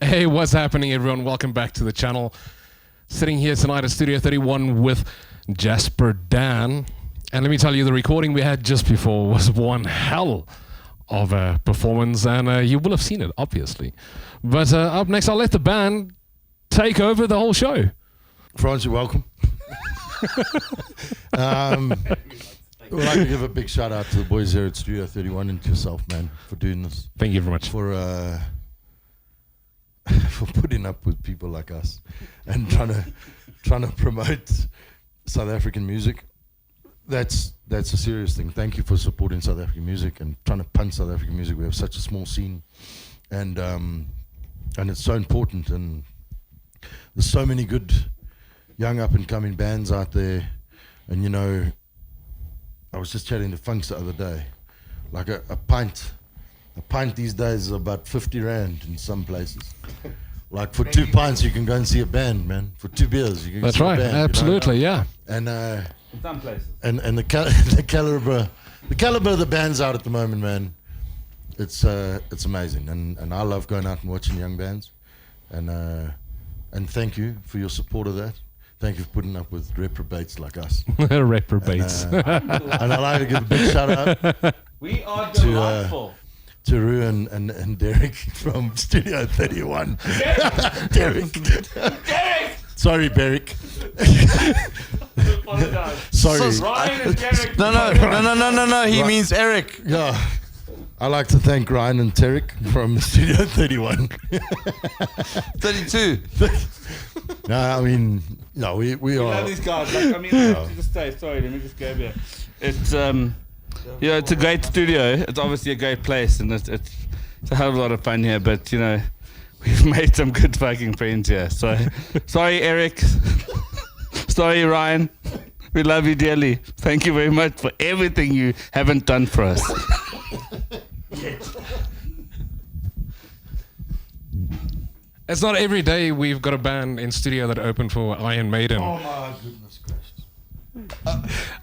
Hey, what's happening, everyone? Welcome back to the channel. Sitting here tonight at Studio 31 with Jasper Dan. And let me tell you, the recording we had just before was one hell of a performance, and you will have seen it, obviously. But up next, I'll let the band take over the whole show. Franz, you're welcome. We'd like to give a big shout out to the boys here at Studio 31 and to yourself, man, for doing this. Thank you very much. For putting up with people like us and trying to promote South African music. That's a serious thing. Thank you for supporting South African music and trying to punch South African music. We have such a small scene, and it's so important. And there's so many good young up and coming bands out there. And you know, I was just chatting to Funks the other day. Like a pint these days is about 50 rand in some places. Like for 2 pints you can go and see a band, man. For 2 beers you can That's see right, a band. absolutely, you know? yeah. And In some places. and the caliber of the bands out at the moment, man, it's amazing. And I love going out and watching young bands. And thank you for your support of that. Thank you for putting up with reprobates like us. Reprobates. And I'd like to give a big shout out We are delightful. to Ruan and Derek from Studio 31. Derek. Sorry, Barrett. Sorry. Ryan and Derek. No. He means Eric. Yeah. I'd like to thank Ryan and Derek from Studio 31. 32. No, I mean, no, we We are. love these guys. Like, I mean, to just say, sorry, let me just go here. It's you know, it's a great studio. It's obviously a great place, and it's a hell of a lot of fun here. But you know, we've made some good fucking friends here. So sorry, Eric. Sorry, Ryan. We love you dearly. Thank you very much for everything you haven't done for us. It's not every day we've got a band in studio that opened for Iron Maiden. Oh my goodness gracious.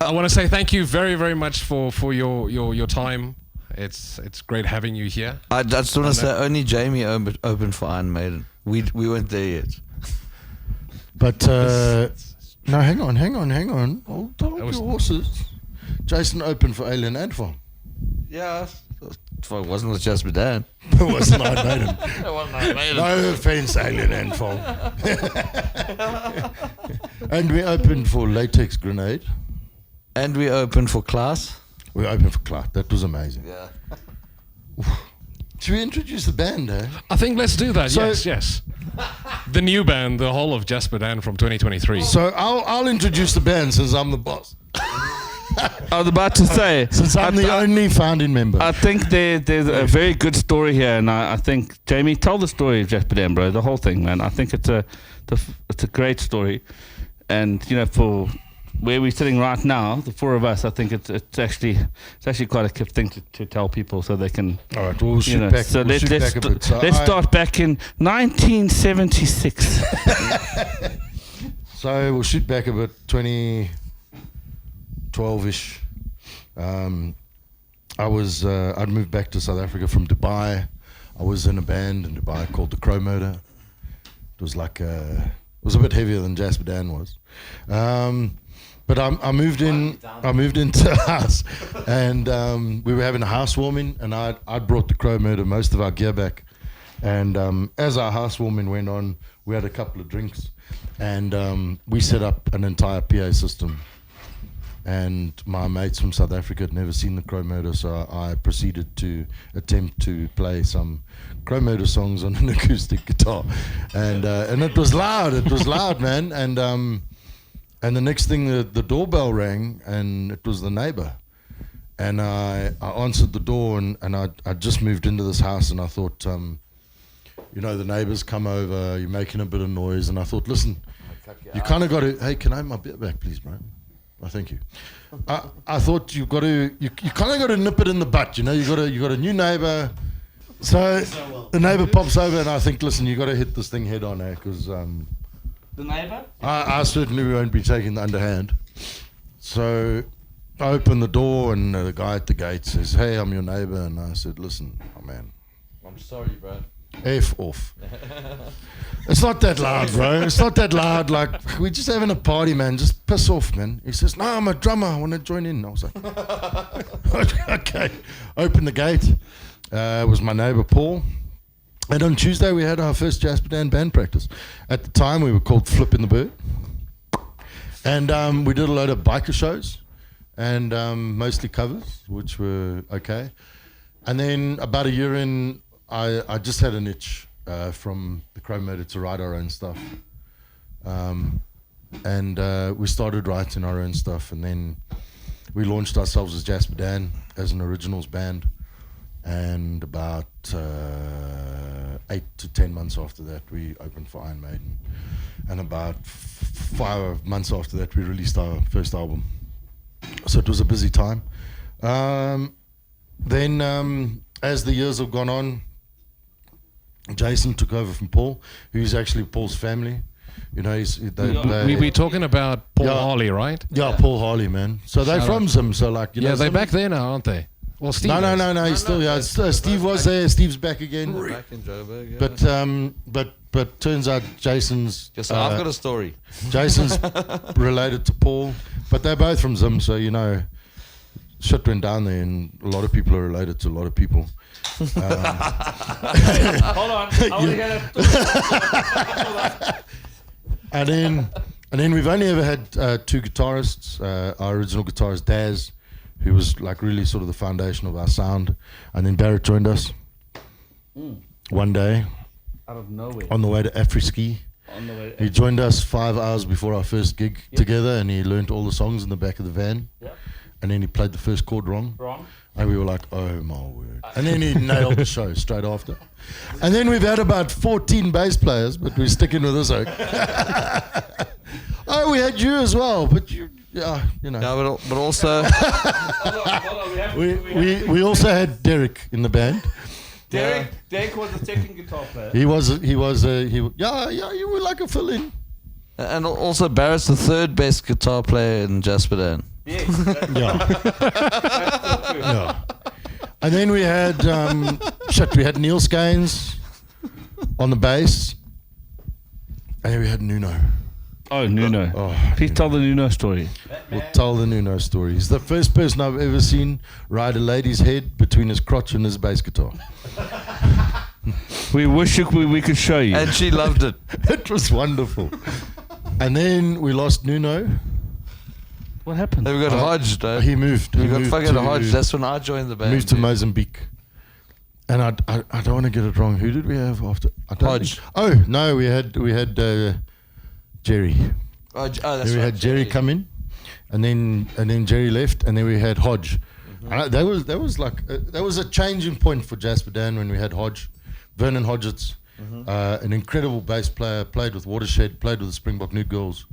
I want to say thank you very, very much for your time. It's great having you here. I just want to say only Jamie opened for Iron Maiden. We weren't there yet. But no, hang on. Hold your horses. Jason opened for Alien Anthem. Yeah. It wasn't with Jasper Dan. It wasn't Iron Maiden. It wasn't Iron Maiden. No offense, Alien Anthem. And we opened for Latex Grenade. And we opened for Class. We opened for Clark. That was amazing. Yeah. Should we introduce the band, eh? I think let's do that. So- Yes. The new band, the whole of Jasper Dan from 2023. So I'll introduce the band since I'm the boss. I was about to say, Since I'm the only founding member. I think there's a very good story here, and I think Jamie, tell the story of Jasper Dan, bro. The whole thing, man. I think it's a great story, and you know, for where we're sitting right now, the 4 of us, I think it's actually quite a good thing to tell people so they can. All right, we'll shoot You know, back. so we'll shoot let's back a bit. So let's start back in 1976. So we'll shoot back a bit, 2012-ish. I'd moved back to South Africa from Dubai. I was in a band in Dubai called the Crow Murder. It was like it was a bit heavier than Jasper Dan was. But I moved into a house, and we were having a housewarming, and I'd brought the Crow Murder most of our gear back. And as our housewarming went on, we had a couple of drinks, and we set up an entire PA system. And my mates from South Africa had never seen the Crow Murder, so I proceeded to attempt to play some Crow Murder songs on an acoustic guitar, and it was loud, man. And the next thing, the doorbell rang, and it was the neighbor. And I answered the door, and I just moved into this house, and I thought, you know, the neighbors come over, you're making a bit of noise, and I thought, listen, you kind of got to, hey, can I have my beer back, please, bro? Oh, thank you. I thought you kind of got to nip it in the butt, you know. You got a new neighbor, so the neighbor pops over, and I think, listen, you got to hit this thing head on, because The neighbor? I certainly won't be taking the underhand. So I opened the door, and the guy at the gate says, "Hey, I'm your neighbor." And I said, "Listen, oh man, I'm sorry, bro. F off. It's not that loud, bro. It's not that loud. Like, we're just having a party, man. Just piss off, man. He says, no, I'm a drummer. I want to join in. I was like, okay. Open the gate. It was my neighbor, Paul. And on Tuesday, we had our first Jasper Dan band practice. At the time, we were called Flipping the Bird. And we did a load of biker shows and mostly covers, which were okay. And then about a year in, I just had an itch from the Crow Murder to write our own stuff. And we started writing our own stuff. And then we launched ourselves as Jasper Dan, as an originals band. And about 8 to 10 months after that, we opened for Iron Maiden. And about 5 months after that, we released our first album. So it was a busy time. Then, as the years have gone on, Jason took over from Paul, who's actually Paul's family. You know, we're talking about Paul Yeah. Harley, right? Yeah, Paul Harley, man. So they're Shout from out. Zim, so like, you know. Yeah, they're Zim- back there now, aren't they? Well, Steve No, he's still, yeah. Steve was there, Steve's back again. Back in Joburg, yeah. But turns out Jason's Yes, so I've got a story. Jason's related to Paul, but they're both from Zim, so you know, shit went down there, and a lot of people are related to a lot of people. Hold on. I want to hear that. And then we've only ever had 2 guitarists. Our original guitarist Daz, who was like really sort of the foundation of our sound, and then Barrett joined us one day Out of nowhere. on the way to Afriski. On the way. He joined us 5 hours before our first gig together, and he learned all the songs in the back of the van. Yep. And then he played the first chord wrong. Wrong. And we were like, oh my word. And then he nailed the show straight after. And then we've had about 14 bass players, but we're sticking with this oak. Oh, we had you as well, but you know. Yeah, but also, Hold on. We also had Derek in the band. Derek was the second guitar player. You were like a fill-in. and also Barrett's the third best guitar player in Jasper Dan. Yes. That's Yeah. true. Yeah. And then we had we had Neil Scaines on the bass. And then we had Nuno. Oh, Nuno. Oh, Please tell the Nuno story. We'll tell the Nuno story. He's the first person I've ever seen ride a lady's head between his crotch and his bass guitar. We wish we could show you. And she loved it. It was wonderful. And then we lost Nuno. What happened? Then we got Hodge, though. He moved. We got moved fucking to- Hodge. That's when I joined the band. moved to dude. Mozambique. And I don't want to get it wrong. Who did we have after? I don't Hodge. think- Oh no, we had Jerry. Oh, that's Then we right, had Jerry come in, and then Jerry left, and then we had Hodge. And that was like that was a changing point for Jasper Dan when we had Hodge, Vernon Hodgetts, an incredible bass player, played with Watershed, played with the Springbok New Girls.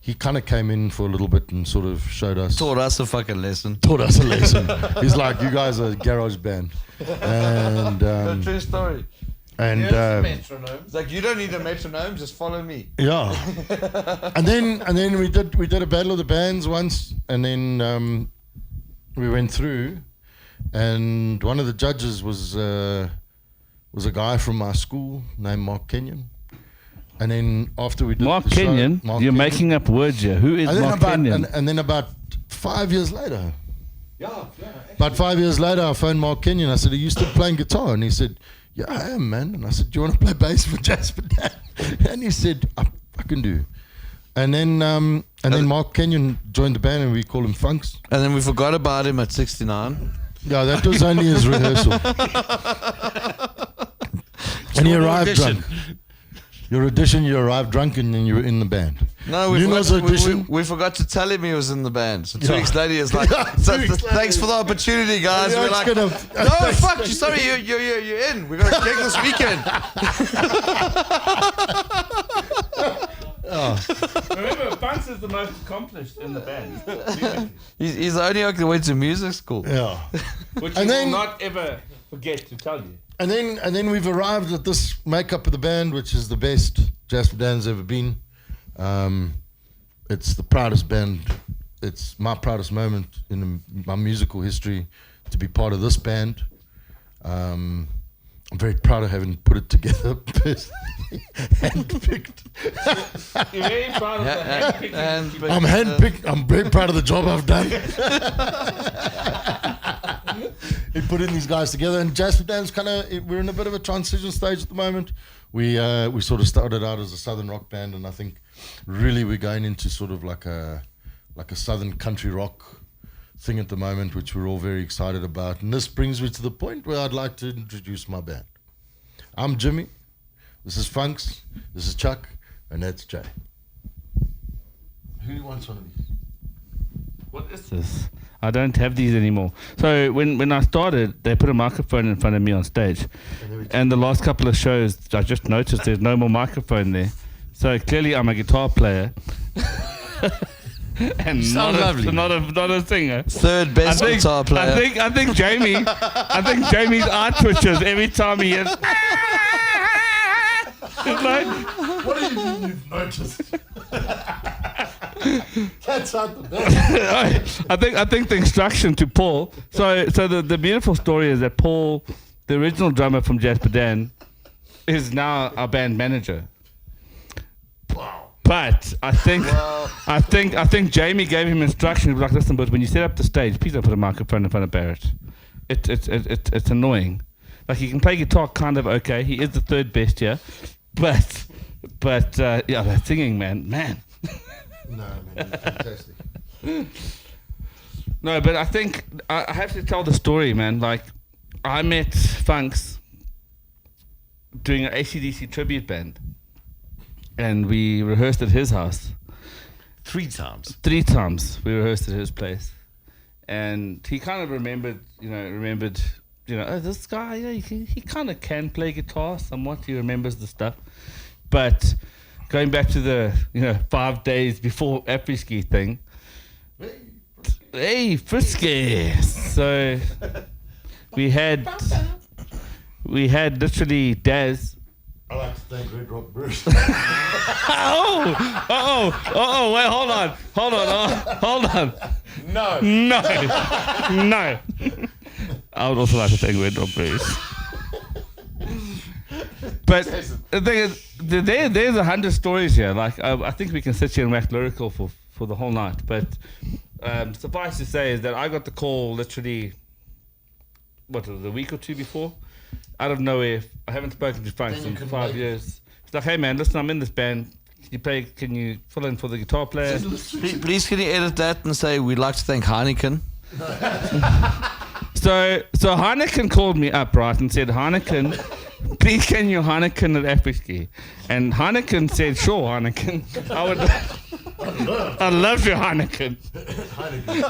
He kind of came in for a little bit and sort of showed us, Taught us a fucking lesson. taught us a lesson. He's like, you guys are a garage band, and True story. and It's like, you don't need a metronome, just follow me. yeah. and then we did a battle of the bands once, and then we went through, and one of the judges was a guy from my school named Mark Kenyon. And then after we did Mark the show, Kenyon? Mark You're Kenyon. making up words here. Who is And then Mark about Kenyon? and then about 5 years later. About 5 years later, I phoned Mark Kenyon. I said, "Are you still playing guitar?" And he said, "Yeah, I am, man." And I said, "Do you want to play bass for Jasper Dan?" And he said, "I can do." And then Mark Kenyon joined the band, and we call him Funks. And then we forgot about him at 69. Yeah, that was only his rehearsal. And he arrived drunk. Your audition, you arrived drunk, and then you were in the band. No, we Nuno's forgot, audition. we forgot to tell him he was in the band. So 2 Yeah. weeks later, he was like, Yeah, so 2 weeks later. thanks for the opportunity, guys. Yeah, We're it's like, gonna- no, fuck you. Sorry, you're in. We're going to gig this weekend. Remember, Bunce is the most accomplished in the band. He's the only guy that went to music school. Yeah. Which And he then- will not ever forget to tell you. And then we've arrived at this makeup of the band, which is the best Jasper Dan's ever been. It's the proudest band. It's my proudest moment in my musical history to be part of this band. I'm very proud of having put it together. Handpicked. You're very proud of the handpicking. I'm handpicked. I'm very proud of the job I've done. He put in these guys together, and Jasper Dan's we're in a bit of a transition stage at the moment. We sort of started out as a southern rock band, and I think really we're going into sort of like a southern country rock thing at the moment, which we're all very excited about. And this brings me to the point where I'd like to introduce my band. I'm Jimmy, this is Funks, this is Chuck, and that's Jay. Who wants one of these? What is this? I don't have these anymore. So when I started, they put a microphone in front of me on stage. And the last couple of shows, I just noticed there's no more microphone there. So clearly I'm a guitar player. And not a singer. Third best guitar player. I think Jamie's eye twitches every time he hears. It's like, What do you mean you've noticed? That's out the best. I think the instruction to Paul. So the beautiful story is that Paul, the original drummer from Jasper Dan, is now our band manager. Wow. But I think Jamie gave him instructions like, listen, but when you set up the stage, please don't put a microphone in front of Barrett. It's annoying. Like, he can play guitar kind of okay. He is the third best here, but yeah, that singing, man. No, man, it's fantastic. No, but I think I have to tell the story, man. Like, I met Funks doing an AC/DC tribute band, and we rehearsed at his house. 3 times. 3 times we rehearsed at his place, and he kind of remembered, oh, this guy, he kind of can play guitar somewhat. He remembers the stuff, but going back to the 5 days before Apri-ski thing. Hey, Frisky. So we had literally Daz. I like to thank Red Rock Bruce. Wait, hold on. No. No. I would also like to thank Red Rock Bruce. But the thing is, there's 100 stories here. Like, I think we can sit here and wax lyrical for the whole night. But suffice to say is that I got the call literally, a week or 2 before, out of nowhere. I haven't spoken to Funks in 5 years. It's like, hey man, listen, I'm in this band. Can you fill in for the guitar player? Please can you edit that and say we'd like to thank Heineken. So Heineken called me up, right, and said, Heineken, please can you Heineken at Apri-ski? And Heineken said, sure, Heineken. I love your Heineken.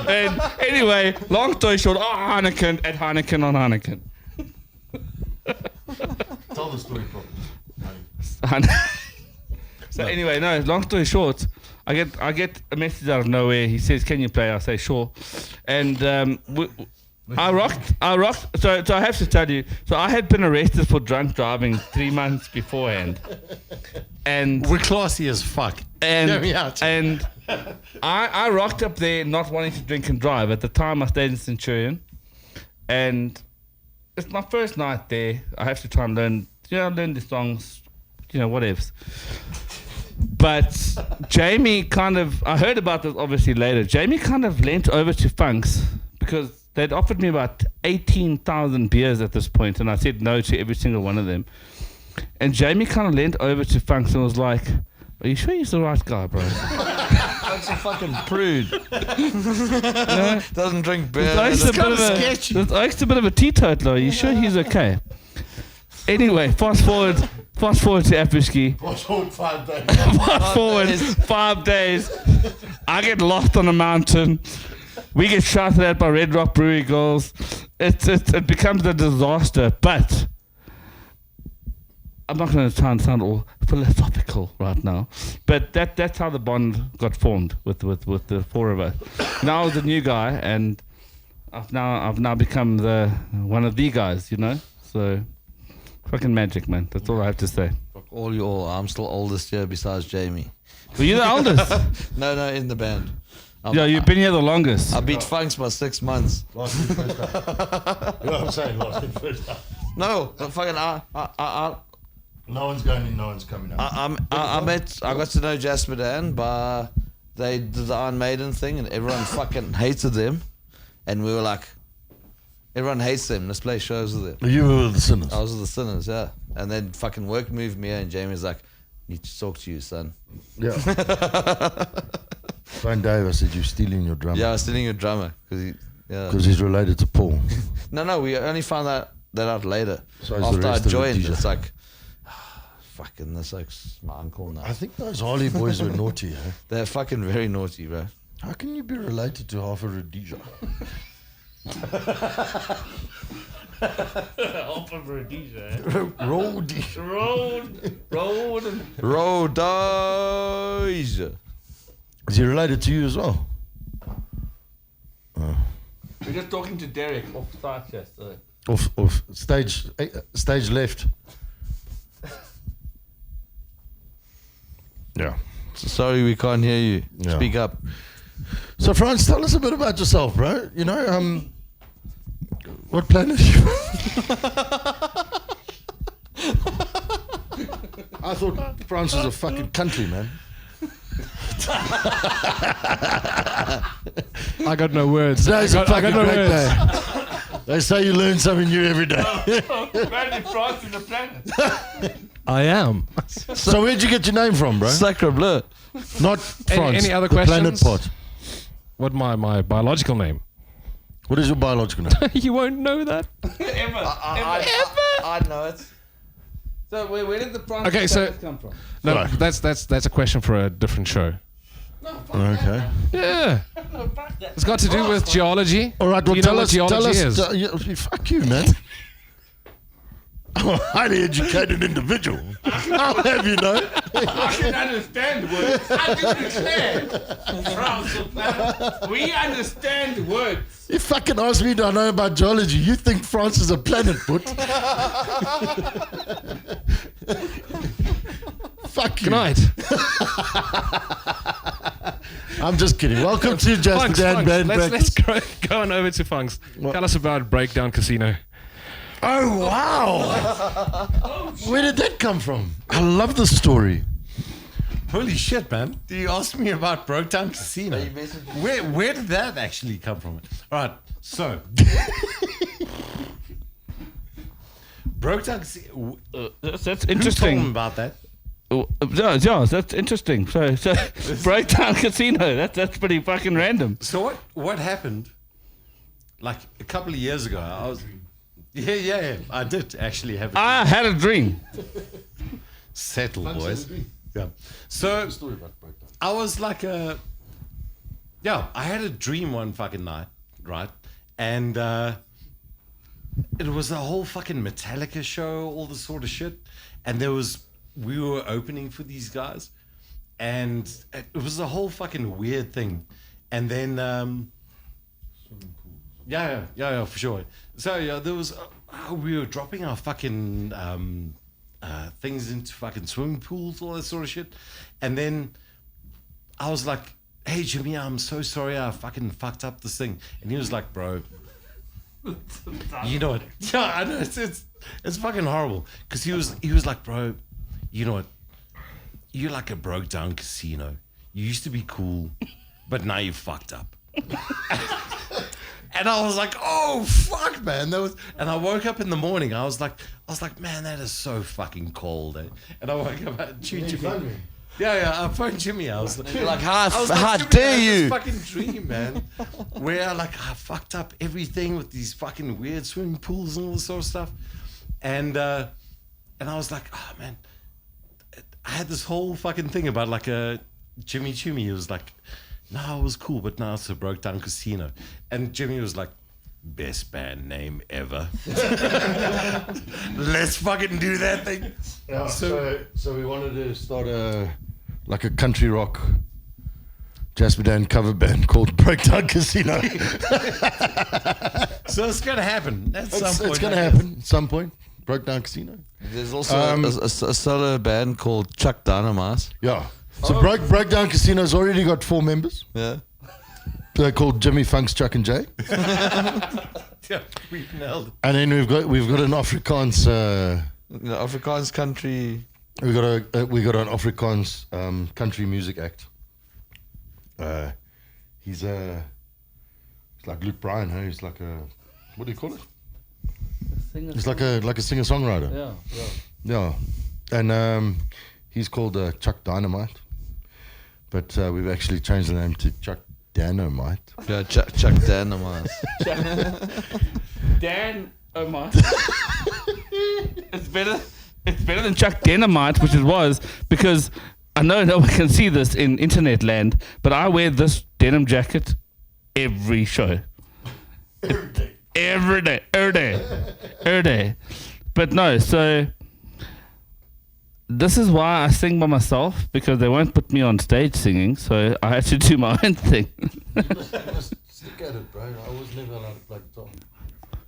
And anyway, long story short, Heineken at Heineken on Heineken. Tell the story properly. So anyway, no, long story short, I get a message out of nowhere. He says, can you play? I say, sure. And I rocked. So I have to tell you, so I had been arrested for drunk driving 3 months beforehand. And We're classy as fuck. And, me out. and I rocked up there not wanting to drink and drive. At the time, I stayed in Centurion. And it's my first night there. I have to try and learn the songs, whatevs. But Jamie I heard about this obviously later. Jamie kind of leant over to Funks because they'd offered me about 18,000 beers at this point, and I said no to every single one of them. And Jamie kind of leant over to Funks and was like, are you sure he's the right guy, bro? That's a fucking prude. Doesn't drink beer. This Oak's a bit of a teetotaler. Are you sure he's okay? Anyway, fast forward to Apri-ski. Fast forward 5 days. Fast forward 5 days. I get lost on a mountain. We get shouted at by Red Rock Brewery girls. It becomes a disaster. But I'm not going to try and sound all philosophical right now. But that's how the bond got formed with the 4 of us. Now I was a new guy, and I've now become one of the guys. So. Fucking magic, man. That's all I have to say. Fuck all you all. I'm still oldest here besides Jamie. Were you the oldest? No, in the band. You've been here the longest. I beat Funks by 6 months. Last week, first time. You know what I'm saying? Last week, first time. No, fucking No one's going in, no one's coming out. I got to know Jasper Dan by they did the Iron Maiden thing, and everyone fucking hated them, and we were like, everyone hates them. Let's play shows with them. You were the sinners. I was with the Sinners, yeah. And then fucking work moved me, and Jamie's like, need to talk to you, son. Yeah. Phone Dave, I said, you're stealing your drummer. Yeah, I was stealing your drummer because Because he's related to Paul. No, we only found that out later. So is the after I rest of the joined, DJ. it's like, fucking, that's like my uncle now. I think those Harley boys were naughty, eh? They're fucking very naughty, bro. How can you be related to half a Rhodesia? Half of Rhodesia. Rhodesia. Rhodesia. Is he related to you as well? We're just talking to Derek off site yesterday. Off stage left. Yeah. Sorry, we can't hear you. Yeah. Speak up. So, Franz, tell us a bit about yourself, bro. You know, what planet are you on? I thought France was a fucking country, man. I got no words. Today's a I fucking got no great words. day. They say you learn something new every day. Randy France in the planet. I am. So where'd you get your name from, bro? Sacre bleu. Not France. Any other the planet questions? pot. What my biological name? What is your biological name? You won't know that. I know it. So where did the France Okay, so- come from? No, Right. that's a question for a different show. Okay. Yeah, it's got to do with geology. All right. Do Well, you know tell what us. geology is? Fuck you, man. I'm a highly educated individual. I'll have you know. I can understand words. I can understand. We understand words. You fucking ask me, do I know about geology? You think France is a planet, foot? Fuck you. Good night. I'm just kidding. Welcome to Jasper Funks, Dan Funks. Band Let's Practice. go on over to Funks. What? Tell us about Breakdown Casino. Oh, wow. Where did that come from? I love the story. Holy shit, man. You asked me about Brokedown Casino. Where did that actually come from? All right, so. Brokedown Casino. That's Who told interesting. him about that? Yeah, that's interesting. So Breakdown Casino. That's pretty fucking random. So what happened? Like a couple of years ago, I was. Yeah. I did actually have. I had a dream. Settle, boys. Yeah. So I was like I had a dream one fucking night, right? And it was a whole fucking Metallica show, all this sort of shit. And we were opening for these guys, and it was a whole fucking weird thing. And then yeah, for sure. So yeah, there was we were dropping our fucking things into fucking swimming pools, all that sort of shit. And then I was like, hey Jimmy, I'm so sorry I fucking fucked up this thing. And he was like, bro, you know what? Yeah, I know it's fucking horrible. Cause he was like, bro, you know what? You're like a broke down casino. You used to be cool, but now you fucked up. And I was like, oh fuck, man. And I woke up in the morning. I was like, man, that is so fucking cold. Eh? And I woke up at Jimmy. Yeah, I phoned Jimmy. I was like, How Jimmy, dare I had you? this fucking dream, man, where I fucked up everything with these fucking weird swimming pools and all this sort of stuff. And I was like, oh man, I had this whole fucking thing about like a Jimmy Chimmy. He was like, no, it was cool, but now it's a broke down casino. And Jimmy was like, best band name ever. Let's fucking do that thing. Yeah, so we wanted to start a country rock Jasper Dan cover band called Breakdown Casino. So it's gonna happen at some point. It's going to happen at some point. Breakdown Casino. There's also a solo band called Chuck Dynamite. Yeah. So Breakdown Casino's already got 4 members. Yeah. They're called Jimmy, Funks, Chuck and Jay. Yeah, we've nailed it. And then we've got an Afrikaans. Afrikaans country. We got an Afrikaans country music act. He's like Luke Bryan, hey? He's like a, what do you call it? He's like a singer-songwriter. Yeah. And he's called Chuck Dynamite, but we've actually changed the name to Chuck Danomite. Yeah, Chuck Dynamite. Dan Omar. It's better than Chuck Dynamite, which it was, because I know no one can see this in internet land, but I wear this denim jacket every show. Every day. But no, so this is why I sing by myself, because they won't put me on stage singing, so I had to do my own thing. Stick at it, bro. I was never allowed to play guitar.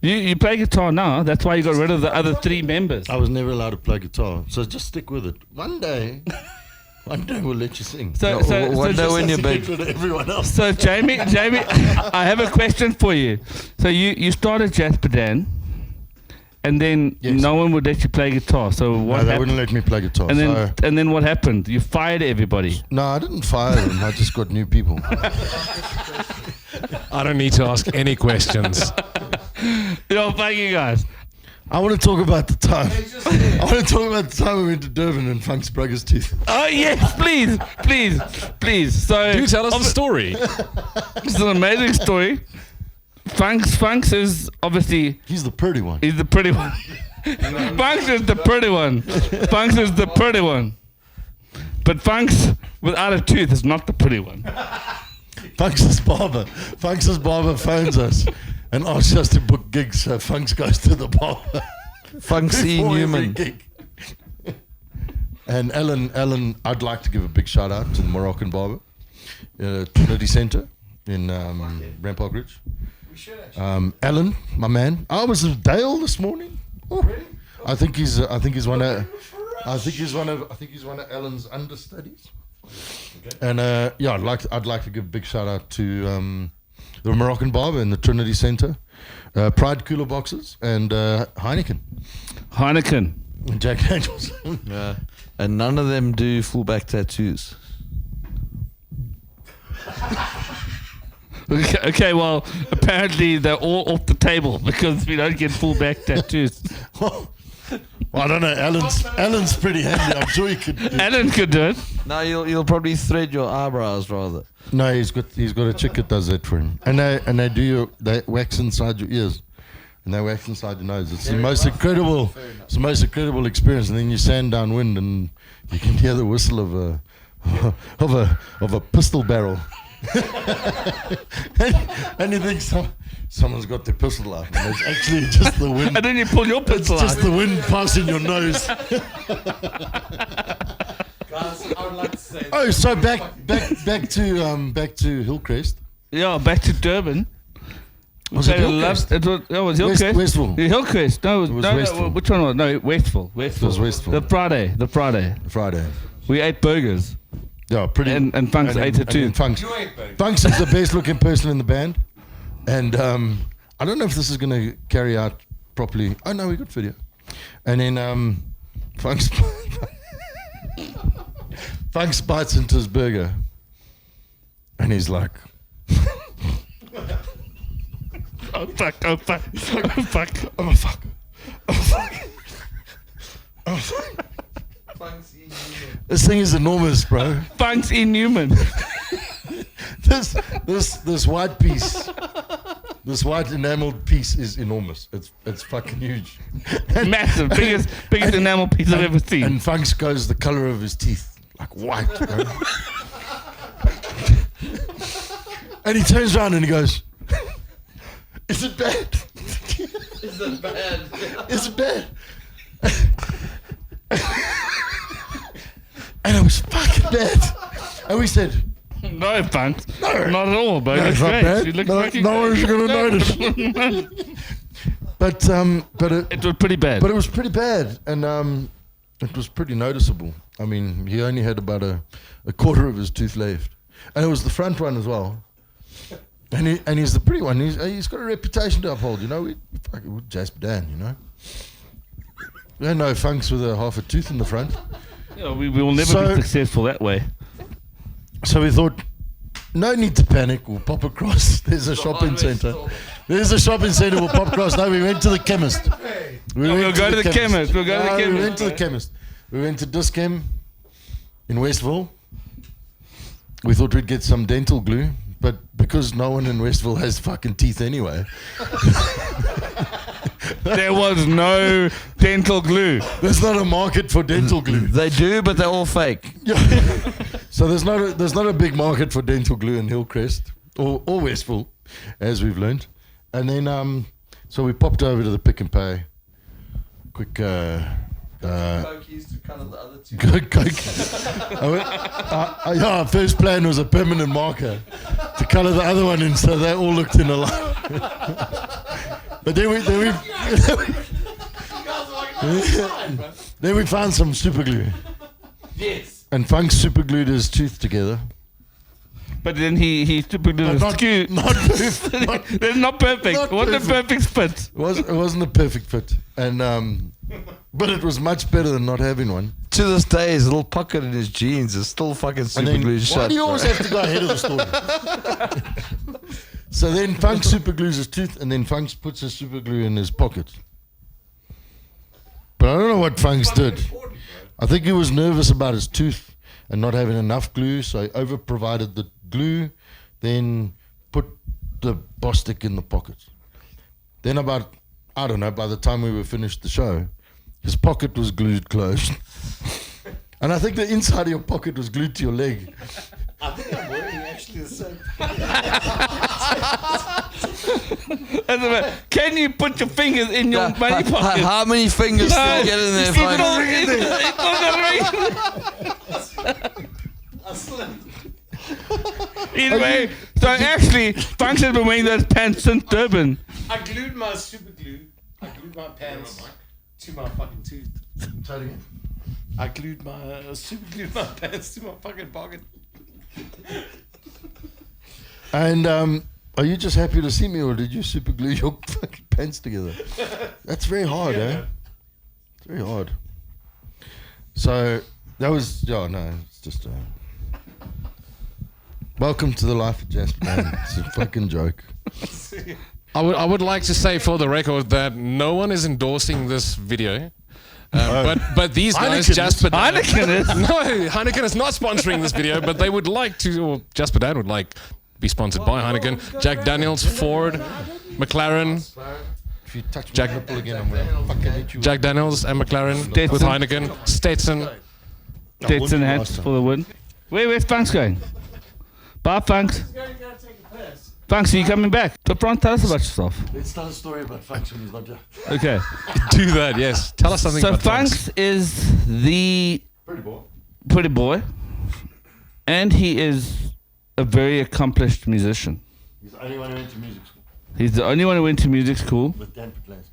You play guitar now, that's why you got rid of the other 3 members. I was never allowed to play guitar, so just stick with it. One day we'll let you sing. One day when you're big. With everyone else. So Jamie, I have a question for you. So you started Jasper Dan, and then no one would let you play guitar. So what No, they happened? wouldn't let me play guitar. And then what happened? You fired everybody. No, I didn't fire them. I just got new people. I don't need to ask any questions. Thank you guys. I want to talk about the time. I want to talk about the time we went to Durban and Funks broke his tooth. Oh yes, please. So Do tell us the story. It's an amazing story. Funks is obviously He's the pretty one. he's the pretty one. Funks is the pretty one. But Funks without a tooth is not the pretty one. Funks' barber phones us and asks us to book gigs, so Funks goes to the barber. Funks E. before every Newman. gig. And Ellen, I'd like to give a big shout out to the Moroccan barber, Trinity Centre in Rampart Ridge. Alan, my man. I was in Dale this morning. Oh, I think he's one of Alan's understudies. Okay. And I'd like to give a big shout out to the Moroccan barber in the Trinity Centre, Pride cooler boxes, and Heineken. And Jack Daniels. Yeah. And none of them do fullback tattoos. Okay, well, apparently they're all off the table because we don't get full back tattoos. Well, I don't know. Alan's pretty handy. I'm sure he could. Alan could do it. No, you'll probably thread your eyebrows rather. No, he's got a chick that does that for him. And they wax inside your ears, and they wax inside your nose. It's the most incredible experience. And then you sand downwind, and you can hear the whistle of a pistol barrel. and you think someone's got their pistol out, and it's actually just the wind. And then you pull your pistol out. Just the wind passing your nose. Guys, I would like to say. Oh, so back to Hillcrest. Yeah, back to Durban. Was it Hillcrest? It was Hillcrest. Westville. Yeah, Hillcrest. No, Westville. which one was? No, Westville. It was Westville. The Friday. Friday. We ate burgers. Yeah, pretty. And Funks ate it too. Funks is the best looking person in the band, and I don't know if this is going to carry out properly. Oh no, we got video. And then Funks bites into his burger, and he's like, Oh fuck! I'm "I'm a fucker. This thing is enormous, bro. Funks in Newman. This white piece, this white enameled piece is enormous. It's fucking huge. Massive. Biggest enamel piece I've ever seen. And Funks goes the color of his teeth, like white, bro. And he turns around and he goes, "Is it bad? Is it bad? Is it bad?" And it was fucking bad. And we said, No, Funks. No. Not at all, bro. "No, You it's look not great. bad. You look No fucking one's great. gonna notice." But It was pretty bad. But it was pretty bad, and it was pretty noticeable. I mean, he only had about a quarter of his tooth left, and it was the front one as well. And he's the pretty one. He's got a reputation to uphold, you know. We're Jasper Dan, you know. We don't know funks with a half a tooth in the front. Yeah, we will never be successful that way. So we thought, no need to panic. We'll pop across. There's a shopping centre. We'll pop across. No, we went to the chemist. We'll go to the chemist. We went to the chemist. We went to Dischem in Westville. We thought we'd get some dental glue, but because no one in Westville has fucking teeth anyway. There was no dental glue. There's not a market for dental glue. They do, but they're all fake. So there's not a big market for dental glue in Hillcrest or Westville, as we've learned. And then so we popped over to the Pick and Pay. Quick Cokies to colour the other two. Coke. Our first plan was a permanent marker to colour the other one in so they all looked in a line. But then we found some super glue. Yes. And Funk super glued his tooth together. But then he super glued his tooth. Not perfect. They're not perfect. Not What a perfect fit. It wasn't a perfect fit. And but it was much better than not having one. To this day, his little pocket in his jeans is still fucking super glued shut. Why do you always have to go ahead of the story? So then Funk super glues his tooth, and then Funks puts his super glue in his pocket. But I don't know what Funks did. I think he was nervous about his tooth and not having enough glue, so he over-provided the glue, then put the Bostik in the pocket. Then by the time we were finished the show, his pocket was glued closed. And I think the inside of your pocket was glued to your leg. I think I'm wearing actually the same. Can you put your fingers in your money pocket? How many fingers can you get in there? Anyway, so actually, Funks has been wearing those pants since Durban. I glued my super glue. I glued my pants to my fucking tooth. Try it again. I glued my super glued my pants to my fucking pocket. And are you just happy to see me, or did you super glue your fucking pants together? That's very hard, eh? It's very hard. So that was, it's just welcome to the life of Jasper Dan. It's a fucking joke. I would like to say for the record that no one is endorsing this video. But these guys, Heineken Jasper Dan, Heineken is. No, Heineken is not sponsoring this video, but they would like to, or Jasper Dan would like be sponsored by Heineken. Jack Daniels, Ford, McLaren, If you touch my nipple again, I'm gonna fucking hit you. Jack Daniels and McLaren Stetson. with Heineken, Stetson. Stetson hats for the win. Where's Funks going? Bye, Funks. Funks, are you coming back? So, Bron, tell us about yourself. Let's tell a story about function. He's not here. Okay. Do that, yes. Tell us something So about Funks is the Pretty boy. and he is a very accomplished musician. He's the only one who went to music school He's the only one who went to music school. with Dan Patlansky.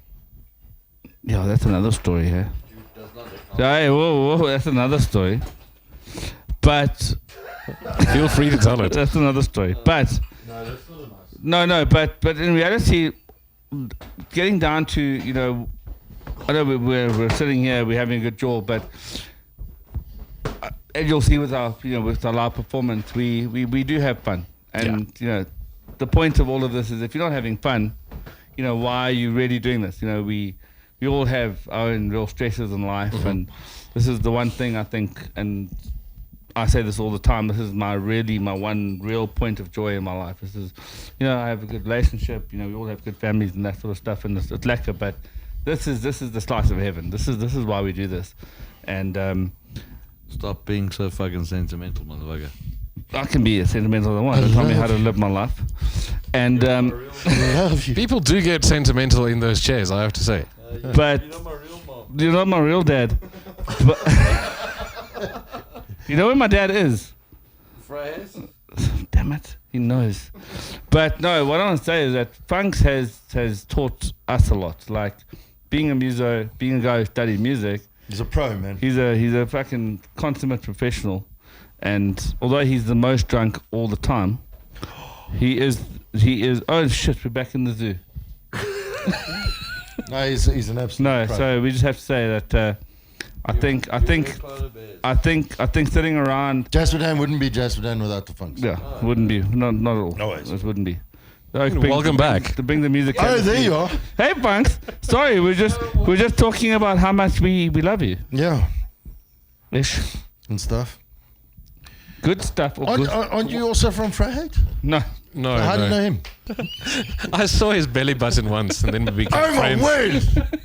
Yeah, that's another story, yeah. Hey, whoa, that's another story. But Feel free to tell it. that's another story. But No, that's not a nice. no, but in reality, getting down to, I know we're sitting here, we're having a good jaw, but and you'll see with our live performance, we do have fun, and the point of all of this is if you're not having fun, why are you really doing this? We all have our own real stresses in life, and this is the one thing I think, and I say this all the time, this is my one real point of joy in my life. This is, I have a good relationship, we all have good families and that sort of stuff, and it's lekker, but this is the slice of heaven. This is why we do this. And Stop being so fucking sentimental, motherfucker. I can be as sentimental as I want. Don't tell me how to live my life. And Love you. People do get sentimental in those chairs, I have to say. but You're not my real mom. you're not my real dad. But you know where my dad is? Phrase? Damn it, he knows. But no, what I want to say is that Funks has taught us a lot. Like being a muso, being a guy who studied music. He's a pro, man. He's a fucking consummate professional, and although he's the most drunk all the time, He is. Oh shit! We're back in the zoo. No, he's an absolute. No, pro. so we just have to say that. I think sitting around. Jasper Dan wouldn't be Jasper Dan without the funks. Yeah, wouldn't be. Not at all. No ways. It wouldn't be. Welcome back. To bring the music. Oh, there you are. Hey, Punks. Sorry, we're just talking about how much we love you. Yeah, Ish. and stuff. Good stuff. Or good. Aren't you also from Vryheid? No. No, How do you know him? I saw his belly button once, and then we became Oh my friends. word!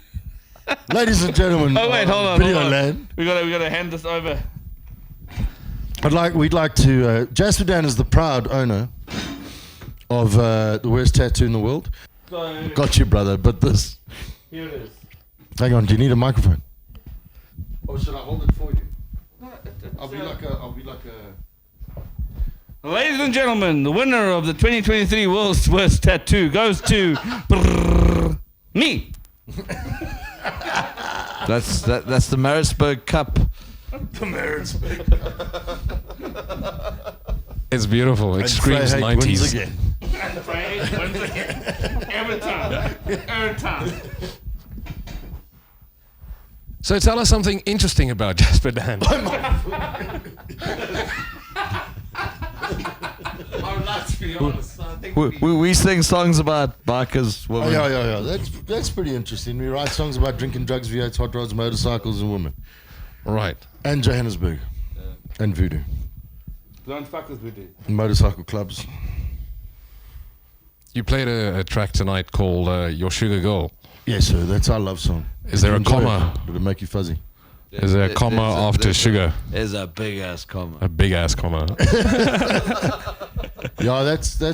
Ladies and gentlemen, Oh wait, hold on. Video Hold on. land. We gotta hand this over. We'd like to. Jasper Dan is the proud owner of the worst tattoo in the world. So Got you, brother. But this. here it is. Hang on. Do you need a microphone? Or should I hold it for you? No, I'll be like a. Ladies and gentlemen, the winner of the 2023 World's Worst Tattoo goes to me. That's the Maritzburg Cup. The merits. It's beautiful. It screams Vryheid wins 90s. again. Every time. Every time. So tell us something interesting about Jasper Dan. I would like to be honest. I think We sing songs about bikers, Oh, women. yeah. That's pretty interesting. We write songs about drinking, drugs, V8s, hot rods, motorcycles, and women, Right. and Johannesburg, and voodoo, don't fuck with voodoo. and motorcycle clubs. You played a track tonight called Your Sugar Girl. Yes, sir. That's our love song. Is there a Enjoy comma? it. Did it make you fuzzy? Is there a comma after sugar? There's a big ass comma. A big ass comma. Yeah, that's I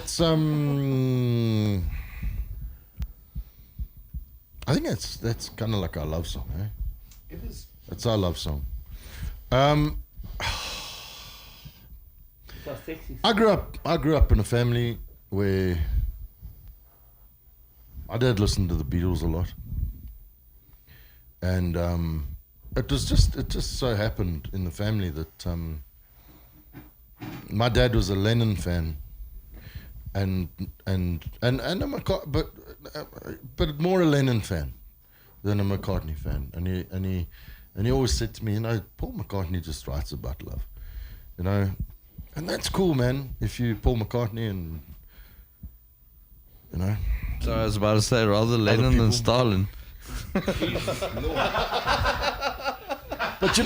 think that's kind of like our love song, eh? It is. That's our love song. So sexy. I grew up in a family where my dad listened to the Beatles a lot, and it just so happened in the family that my dad was a Lennon fan, and a but more a Lennon fan than a McCartney fan, and he always said to me, Paul McCartney just writes about love, and that's cool, man. If you Paul McCartney and So I was about to say rather Lennon people. than Stalin. but This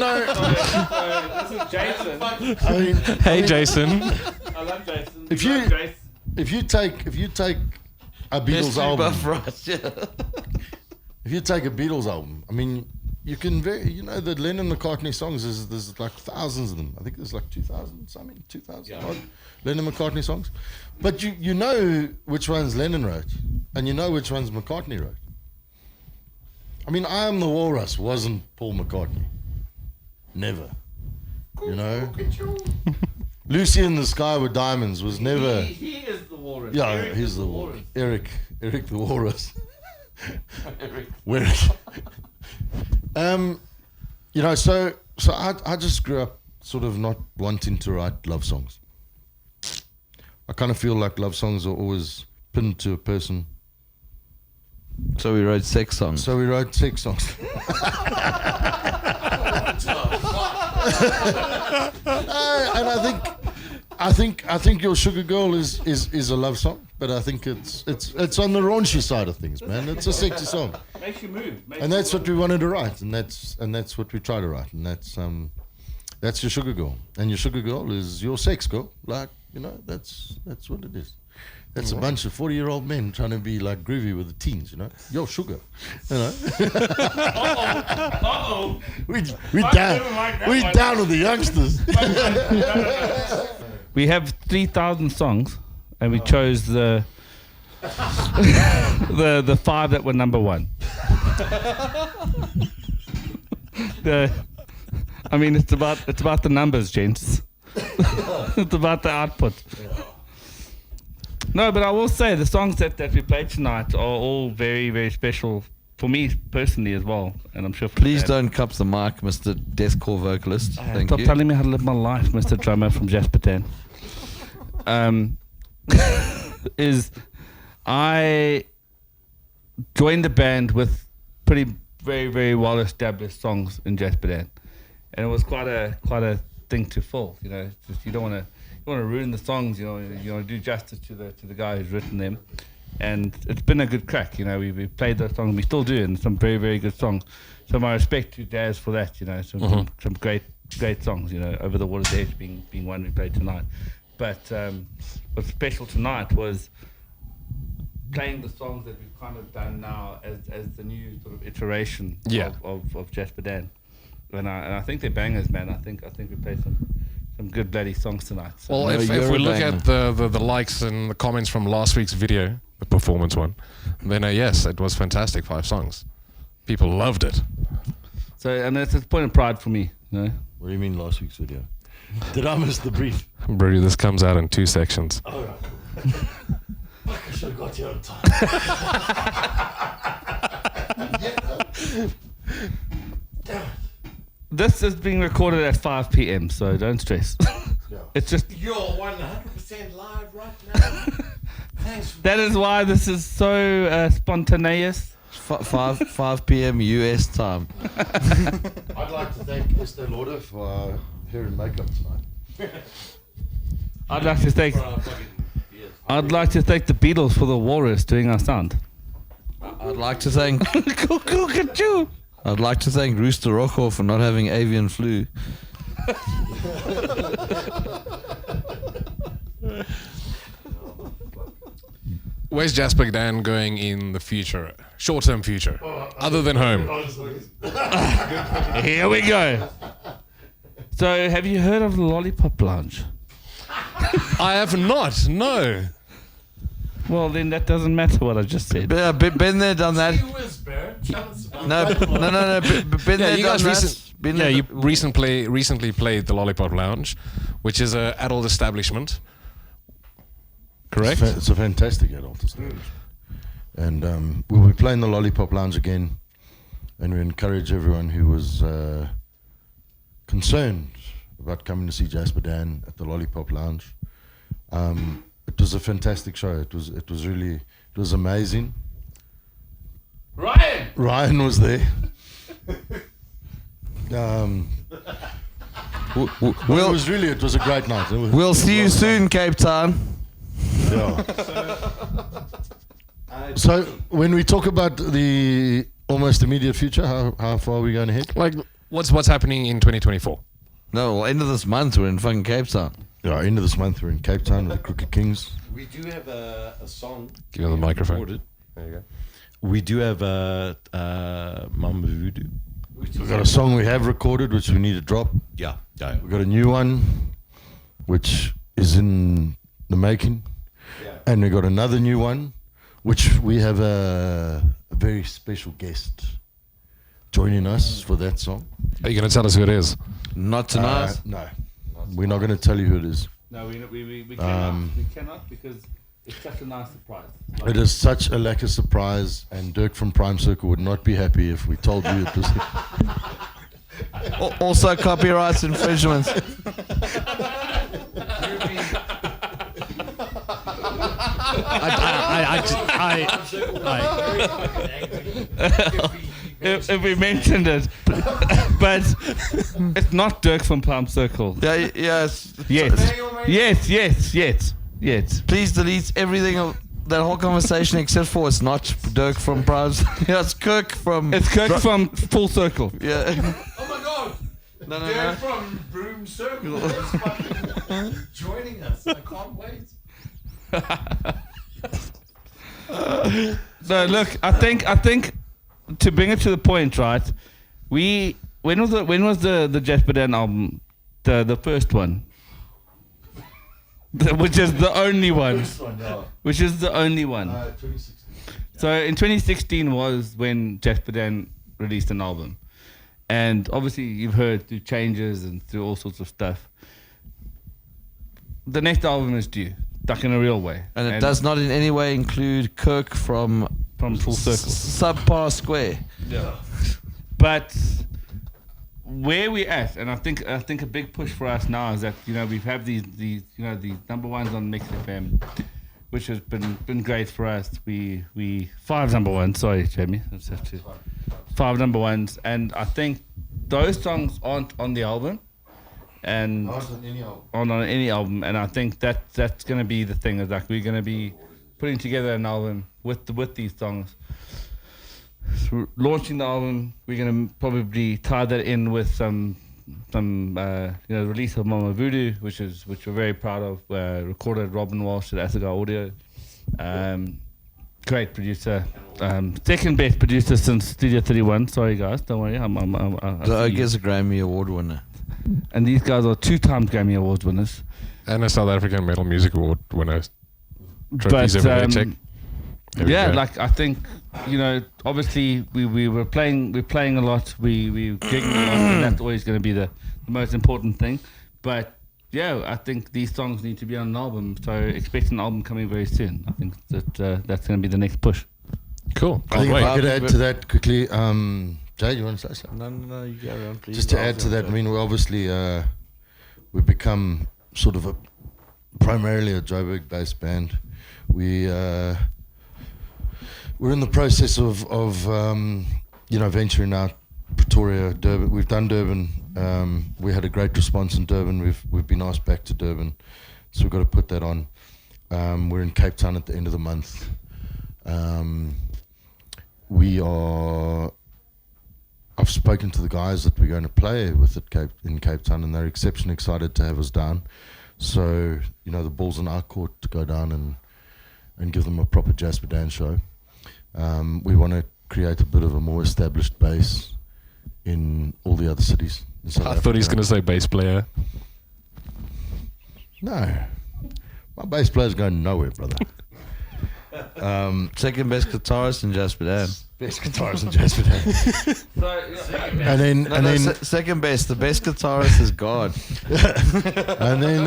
is Jason. I mean, Hey, Jason. I love Jason. If We you- love Jason. if you take a Beatles History album, buff, right? Yeah. if you take a Beatles album, I mean, you can the Lennon McCartney songs there's like thousands of them. I think there's like 2,000 odd Lennon McCartney songs, but you know which ones Lennon wrote, and you know which ones McCartney wrote. I mean, I Am the Walrus wasn't Paul McCartney, never. Lucy in the Sky with Diamonds was never. He is the walrus. Yeah, Eric he's is the walrus. Eric the Walrus. Eric. So I just grew up sort of not wanting to write love songs. I kind of feel like love songs are always pinned to a person. So we wrote sex songs. So we wrote sex songs. And I think Your Sugar Girl is a love song, but I think it's on the raunchy side of things, man. It's a sexy song. Makes you move. And that's what we wanted to write, and that's what we try to write, and that's Your Sugar Girl, and Your Sugar Girl is your sex girl, like that's what it is. That's a bunch of 40-year-old men trying to be like groovy with the teens, Yo, sugar, Uh-oh. we Never down mind that we one. down with the youngsters. We have 3,000 songs, and we chose the the 5 that were number 1. It's about the numbers, gents. It's about the output. No, but I will say the songs that we played tonight are all very, very special for me personally as well, and I'm sure. For Please Dan. don't cup the mic, Mr. Deathcore vocalist. Thank Stop you. telling me how to live my life, Mr. Drummer from Jasper Dan. is I joined the band with very, very well established songs in Jasper Dan, and it was quite a thing to fill. You know, just you don't want to ruin the songs. You want to do justice to the guy who's written them, and it's been a good crack. You know, we played those songs, we still do, and some very, very good songs. So my respect to Daz for that. You know, some great songs. You know, Over the Water's Edge being one we played tonight. But what's special tonight was playing the songs that we've kind of done now as the new sort of iteration of Jasper Dan. And I think they're bangers, man. I think we played some good bloody songs tonight. So. Well, if we look at the likes and the comments from last week's video, the performance one, then yes, it was fantastic. 5 songs. People loved it. So, and it's a point of pride for me. You know? What do you mean last week's video? Did I miss the brief? Brody, this comes out in 2 sections. All right. Fuck, I should have got you on time. Damn it. This is being recorded at 5 p.m., so don't stress. Yeah. It's just You're 100% live right now. Thanks. that is why this is so spontaneous. 5 p.m. US time. I'd like to thank Estee Lauder for our hair and makeup tonight. I'd like to thank the Beatles for the Walrus doing our sound. I'd like to thank Cuckoo. I'd like to thank Rooster Rocco for not having avian flu. Where's Jasper Dan going in the future? Short-term future, other than home. Here we go. So, have you heard of the Lollipop Lounge? I have not. No. Well, then that doesn't matter what I just said. Been there, done that. No. Been there, You done guys that. you recently played the Lollipop Lounge, which is an adult establishment. Correct. It's a fantastic adult establishment. And we'll be playing the Lollipop Lounge again. And we encourage everyone who was concerned about coming to see Jasper Dan at the Lollipop Lounge. It was a fantastic show. It was amazing. Ryan was there. It was a great night. We'll see you soon, Cape Town. Yeah. So when we talk about the almost immediate future, how far are we going ahead? Like, what's happening in 2024? No, well, end of this month we're in fucking Cape Town. Yeah, end of this month we're in Cape Town with the Crooked Kings. We do have a song. Give him the microphone. Recorded. There you go. We do have Mama Voodoo. We've got a song we have recorded which we need to drop. Yeah. We've got a new one which is in the making. Yeah. And we got another new one which we have a very special guest joining us for that song. Are you going to tell us who it is? Not tonight. No. We're not going to tell you who it is. No, we cannot. We cannot because it's such a nice surprise. It is such a lack of surprise, and Dirk from Prime Circle would not be happy if we told you it was. Also, copyright infringements. If we mentioned it, but it's not Dirk from Palm Circle. Yeah, yes. Yes. Please delete everything of that whole conversation except for it's not Dirk from Browns. Yeah, it's Kirk from. It's Kirk from Full Circle. Yeah. Oh my god! No. Dirk from Broom Circle is fucking joining us. I can't wait. No, look, I think to bring it to the point, right? When was the Jasper Dan album? The first one. Which is the only one. Which is the only one. 2016. So in 2016 was when Jasper Dan released an album. And obviously you've heard through changes and through all sorts of stuff. The next album is due, stuck in a real way. And it does not in any way include Kirk from Full Circle. Subpar Square. Yeah. But where we at, and I think a big push for us now is that, you know, we have these number ones on Mix FM. which has been great for us. We 5 number ones. Sorry, Jamie. Let's have to 5 number ones, and I think those songs aren't on the album, and aren't on any album. And I think that's going to be the thing. Is like we're going to be putting together an album with these songs. So launching the album, we're going to probably tie that in with some release of Mama Voodoo, which we're very proud of. Recorded Robin Walsh at Assegai Audio. Great producer. Second best producer since Studio 31. Sorry guys, don't worry. I guess a Grammy Award winner. And these guys are 2-time Grammy Awards winners. And a South African Metal Music Award winner. Trophies everywhere, check. Yeah, like I think, obviously we're playing a lot, we're gigging a lot, and that's always going to be the most important thing. But yeah, I think these songs need to be on an album, so expect an album coming very soon. I think that's going to be the next push. Cool. I think if I could add to that quickly, Jay, you want to say something? No, you go around, please. Just to add to that, I mean, we've become sort of primarily a Joburg-based band. We're in the process of venturing out Pretoria, Durban. We've done Durban. We had a great response in Durban. We've been asked back to Durban, so we've got to put that on. We're in Cape Town at the end of the month. I've spoken to the guys that we're going to play with in Cape Town, and they're exceptionally excited to have us down. So the ball's in our court to go down and give them a proper Jasper Dan show. We want to create a bit of a more established base in all the other cities. I thought he's going to say bass player. No. My bass player's going nowhere, brother. Second best guitarist in Jasper Dan. Best guitarist in Jasper Dan. and then second best. The best guitarist is God. And then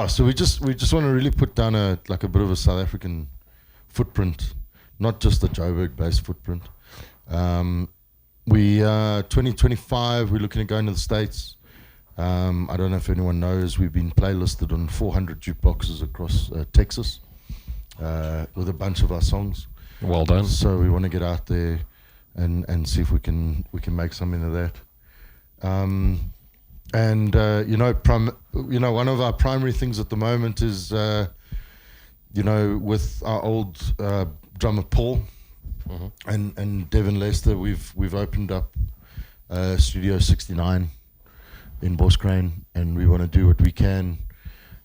so we just want to really put down a bit of a South African footprint, not just a Joburg-based footprint. 2025, we're looking at going to the States. I don't know if anyone knows, we've been playlisted on 400 jukeboxes across Texas with a bunch of our songs. Well done. So we want to get out there and see if we can make something of that. One of our primary things at the moment is with our old drummer Paul and Devin Lester, we've opened up Studio 69 in Boskrane, and we want to do what we can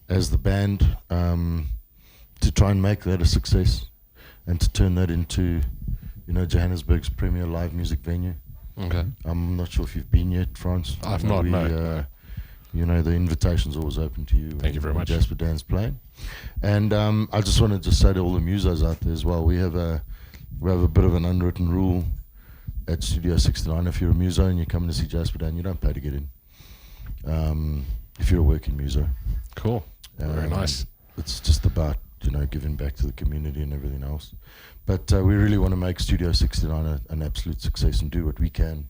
as the band to try and make that a success and to turn that into Johannesburg's premier live music venue. Okay. I'm not sure if you've been yet, France. I've not, no. The invitation's always open to you. Thank you very much. Jasper Dan's playing. And I just want to say to all the musos out there as well, we have a bit of an unwritten rule at Studio 69. If you're a muso and you're coming to see Jasper Dan, you don't pay to get in. If you're a working muso. Cool. Very nice. It's just about giving back to the community and everything else. But we really want to make Studio 69 an absolute success and do what we can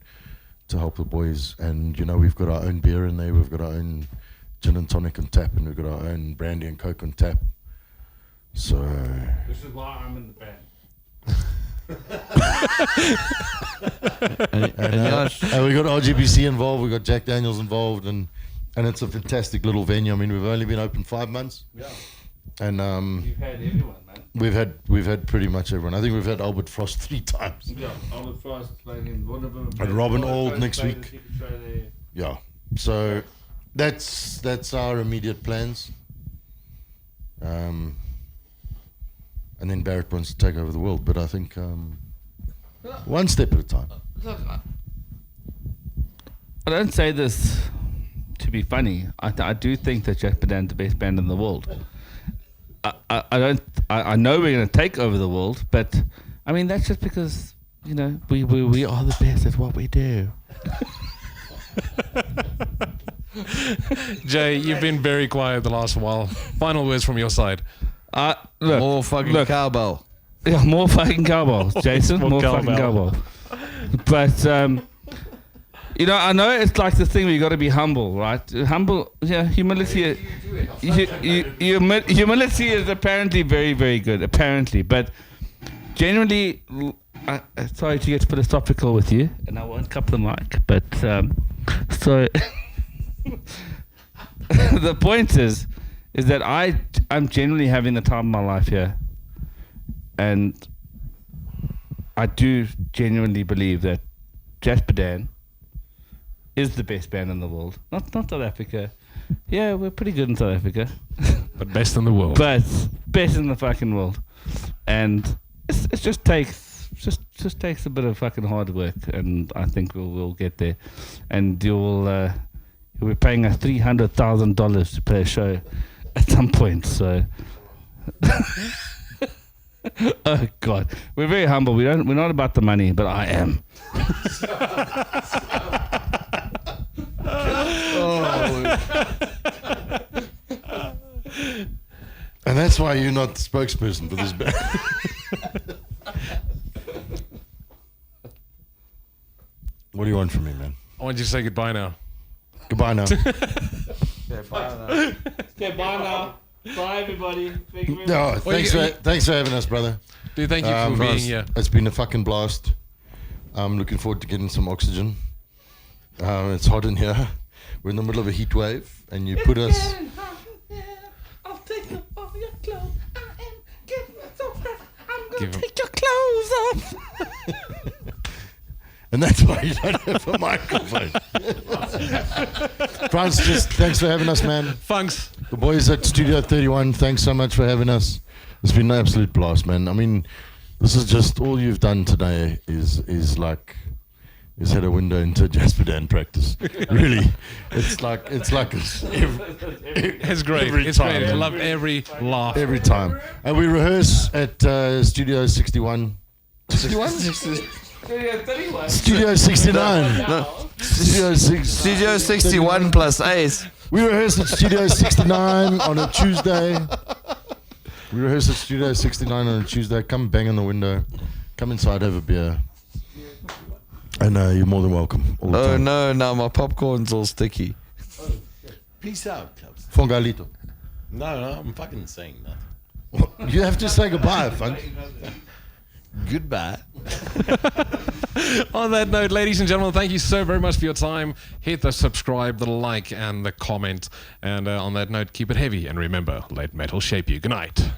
to help the boys. And we've got our own beer in there, we've got our own gin and tonic on tap, and we've got our own brandy and coke on tap. So this is why I'm in the band. and we got RGBC involved, we got Jack Daniels involved, and it's a fantastic little venue. I mean, we've only been open 5 months. Yeah. And you've had everyone, man. We've had pretty much everyone. I think we've had Albert Frost 3 times. Yeah, Albert Frost playing in one of them. And Robin Auld next week. Yeah. So that's our immediate plans. And then Barrett wants to take over the world, but I think one step at a time. Look, I don't say this to be funny. I do think that Jasper Dan's the best band in the world. I know we're going to take over the world, but I mean that's just because we are the best at what we do. Jay, you've been very quiet the last while. Final words from your side. More fucking cowbell. Yeah, more fucking cowbell, Jason. more fucking cowbell. But You know, I know it's like the thing where you got to be humble, right? Humble, yeah, humility. Humility is apparently very, very good, apparently. But generally, sorry to get philosophical with you, and I won't cup the mic, but so the point is that I'm generally having the time of my life here, and I do genuinely believe that Jasper Dan is the best band in the world. Not South Africa. Yeah, we're pretty good in South Africa. But best in the world. But best in the fucking world. And it just takes a bit of fucking hard work, and I think we'll get there. And you'll be paying us $300,000 to play a show at some point. So oh God, we're very humble. We're not about the money, but I am. And that's why you're not the spokesperson for this band. What do you want from me, man? I want you to say goodbye now. Goodbye now. Okay, bye now. Okay, bye now. Bye, everybody. Thank you very No, much. thanks for having us, brother. Dude, thank you for being here. It's been a fucking blast. I'm looking forward to getting some oxygen. It's hot in here. We're in the middle of a heat wave, and you put us. I'll take off your clothes. I am getting so hot. I'm Give gonna him- take your clothes off. And that's why you don't have a microphone. Francis, thanks for having us, man. Thanks. The boys at Studio 31, thanks so much for having us. It's been an absolute blast, man. I mean, this is just all you've done today is had a window into Jasper Dan practice. Really, it's like It's great. Every It's time, great. I man. love every laugh. every time. And we rehearse at Studio 61. 61? Studio 69. No. Studio 61 plus 8. We rehearse at Studio 69 on a Tuesday. We rehearse at Studio 69 on a Tuesday. Come bang on the window. Come inside, have a beer. And you're more than welcome. All the Oh time. no, now my popcorn's all sticky. Peace out, clubs. Fongalito. No, I'm fucking saying that. You have to say goodbye, Funk. Goodbye. On that note, ladies and gentlemen, thank you so very much for your time. Hit the subscribe, the like, and the comment. And on that note, keep it heavy. And remember, let metal shape you. Good night.